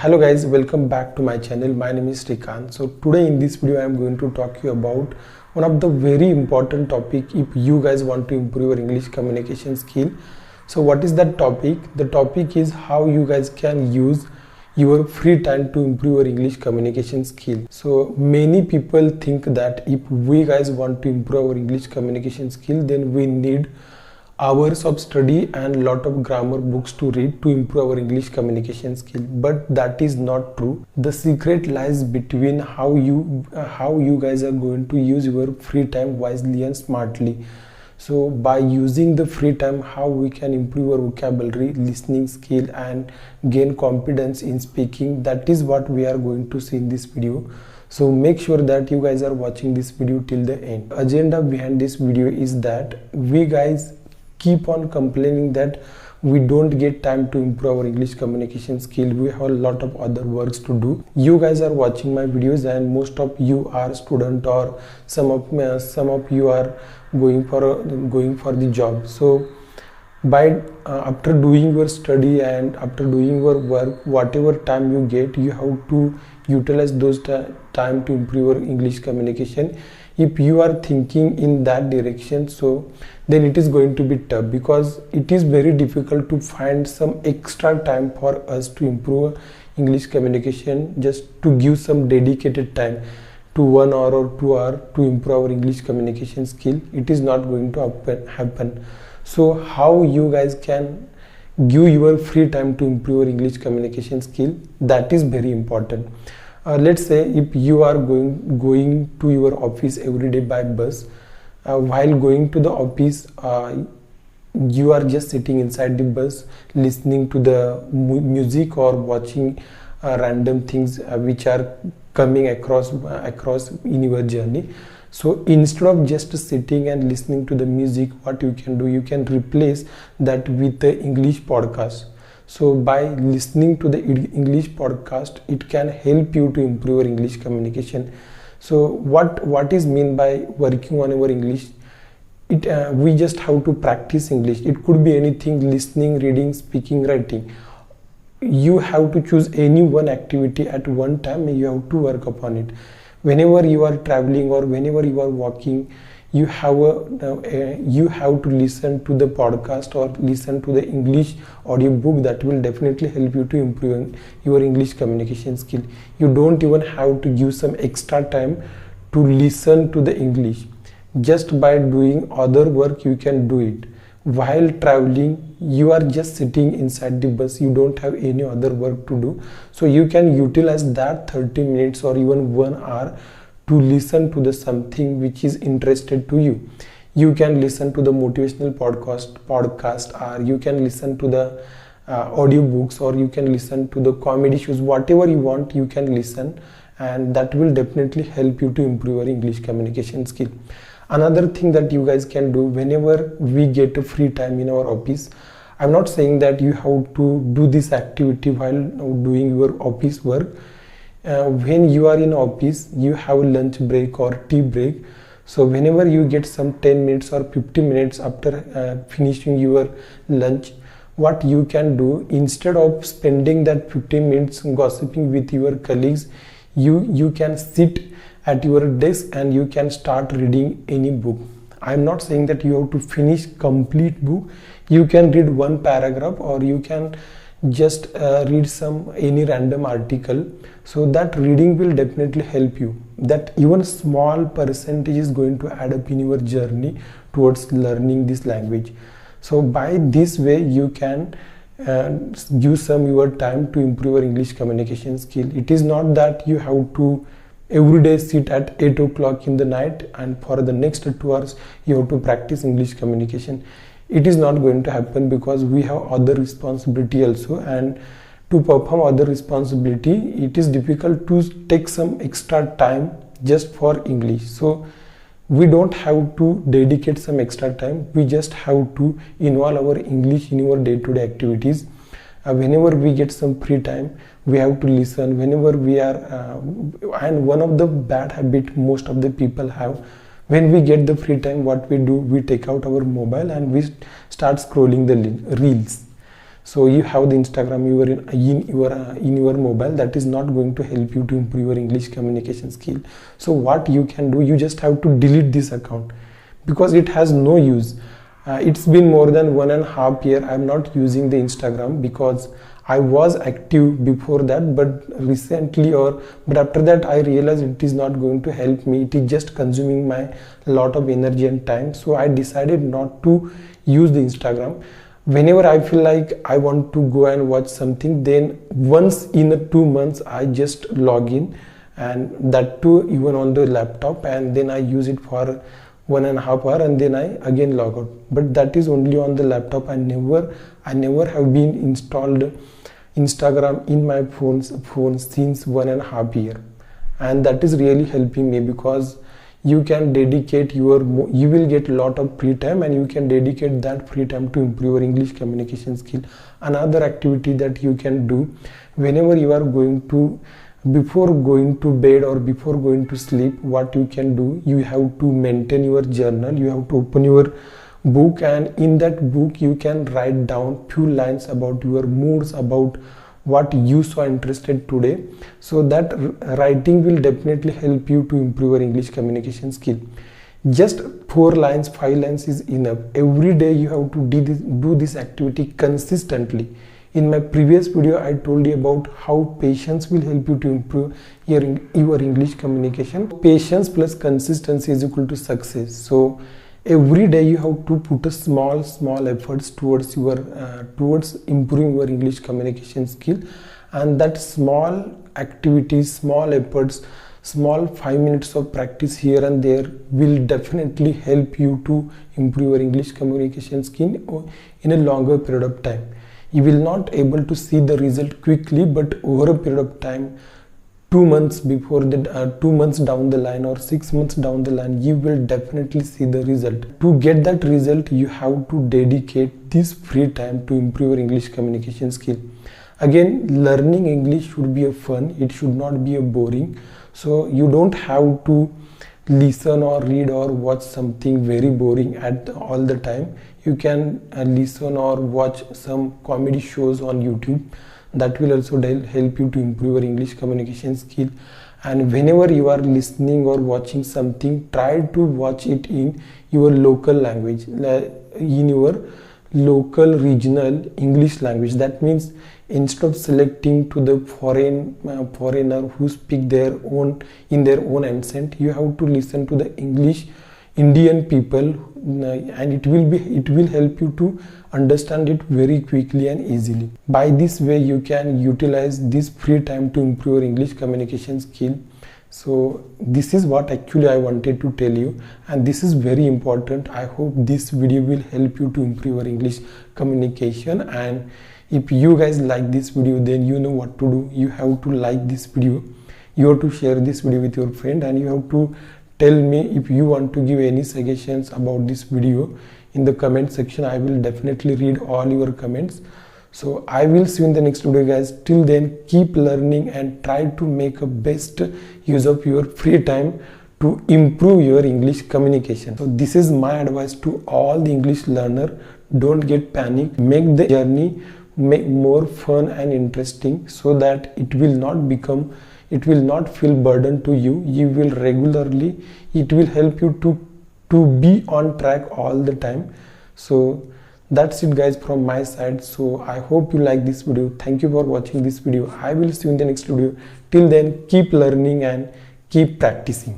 Hello guys, welcome back to my channel. My name is Srikanth. So today in this video I am going to talk you about one of the very important topic if you guys want to improve your English communication skill. So what is that topic? The topic is how you guys can use your free time to improve your English communication skill. So many people think that if we guys want to improve our English communication skill, then we need hours of study and lot of grammar books to read to improve our English communication skill, but that is not true. The secret lies between how you guys are going to use your free time wisely and smartly. So by using the free time, how we can improve our vocabulary, listening skill and gain confidence in speaking, that is what we are going to see in this video. So make sure that you guys are watching this video till the end. Agenda behind this video is that we guys keep on complaining that we don't get time to improve our English communication skill. We have a lot of other works to do. You guys are watching my videos and most of you are student, or some of you are going for the job. So by after doing your study and after doing your work, whatever time you get, you have to utilize those time to improve your English communication. If you are thinking in that direction, so then it is going to be tough, because it is very difficult to find some extra time for us to improve English communication, just to give some dedicated time to 1 hour or 2 hours to improve our English communication skill. It is not going to happen. So how you guys can give your free time to improve your English communication skill, that is very important. Let's say if you are going to your office every day by bus, while going to the office, you are just sitting inside the bus listening to the music or watching random things which are coming across in your journey. So instead of just sitting and listening to the music, what you can do, you can replace that with the English podcast. So by listening to the English podcast, it can help you to improve your English communication. So what is mean by working on our English? We just have to practice English. It could be anything: listening, reading, speaking, writing. You have to choose any one activity at one time and you have to work upon it. Whenever you are traveling or whenever you are walking, you have to listen to the podcast or listen to the English audiobook. That will definitely help you to improve your English communication skill. You don't even have to give some extra time to listen to the English. Just by doing other work, you can do it. While traveling, you are just sitting inside the bus, you don't have any other work to do, so you can utilize that 30 minutes or even 1 hour to listen to the something which is interested to you. You can listen to the motivational podcast, or you can listen to the audiobooks, or you can listen to the comedy shows. Whatever you want, you can listen, and that will definitely help you to improve your English communication skill. Another thing that you guys can do whenever we get a free time in our office, I'm not saying that you have to do this activity while doing your office work. When you are in office, you have a lunch break or tea break. So whenever you get some 10 minutes or 15 minutes after finishing your lunch, what you can do, instead of spending that 15 minutes gossiping with your colleagues, you can sit at your desk and you can start reading any book. I'm not saying that you have to finish complete book. You can read one paragraph, or you can just read any random article. So that reading will definitely help you. That even small percentage is going to add up in your journey towards learning this language. So by this way, you can give some your time to improve your English communication skill. It is not that you have to every day sit at 8 o'clock in the night and for the next 2 hours you have to practice English communication. It is not going to happen, because we have other responsibility also, and to perform other responsibility, it is difficult to take some extra time just for English. So we don't have to dedicate some extra time. We just have to involve our English in our day-to-day activities. Whenever we get some free time, we have to listen. Whenever we are and one of the bad habit most of the people have, when we get the free time, what we do, we take out our mobile and we start scrolling the reels. So you have the Instagram in your mobile, that is not going to help you to improve your English communication skill. So what you can do, you just have to delete this account because it has no use. It's been more than 1.5 years I'm not using the Instagram, because I was active before that, but after that I realized it is not going to help me. It is just consuming my lot of energy and time. So I decided not to use the Instagram. Whenever I feel like I want to go and watch something, then once in 2 months I just log in, and that too even on the laptop, and then I use it for 1.5 hours and then I again log out. But that is only on the laptop. I never have been installed Instagram in my phone since 1.5 years, and that is really helping me, because you can dedicate you will get a lot of free time, and you can dedicate that free time to improve your English communication skill. Another activity that you can do whenever you are before going to bed or before going to sleep, what you can do, you have to maintain your journal. You have to open your book, and in that book you can write down few lines about your moods, about what you saw interested today. So that writing will definitely help you to improve your English communication skill. Just 4 lines, 5 lines is enough. Every day you have to do this activity consistently. In my previous video I told you about how patience will help you to improve your English communication. Patience plus consistency is equal to success. So every day you have to put a small efforts towards improving your English communication skill, and that small activities, small efforts, small 5 minutes of practice here and there will definitely help you to improve your English communication skill in a longer period of time. You will not able to see the result quickly, but over a period of time, 2 months down the line or 6 months down the line, you will definitely see the result. To get that result, you have to dedicate this free time to improve your English communication skill. Again, learning English should be a fun. It should not be a boring. So you don't have to listen or read or watch something very boring all the time. You can listen or watch some comedy shows on YouTube. That will also help you to improve your English communication skill. And whenever you are listening or watching something, try to watch it in your local language, in your local regional English language. That means instead of selecting to the foreigner who speak in their own accent, you have to listen to the Indian people, and it will help you to understand it very quickly and easily. By this way you can utilize this free time to improve your English communication skill. So this is what actually I wanted to tell you, and this is very important. I hope this video will help you to improve your English communication. And if you guys like this video, then you know what to do. You have to like this video, you have to share this video with your friend, and you have to tell me if you want to give any suggestions about this video in the comment section. I will definitely read all your comments. So I will see you in the next video, guys. Till then, keep learning and try to make a best use of your free time to improve your English communication. So this is my advice to all the English learner. Don't get panic. Make the journey more fun and interesting, so that it will not feel burden to you. It will help you to be on track all the time. So that's it, guys, from my side. So I hope you like this video. Thank you for watching this video. I will see you in the next video. Till then, keep learning and keep practicing.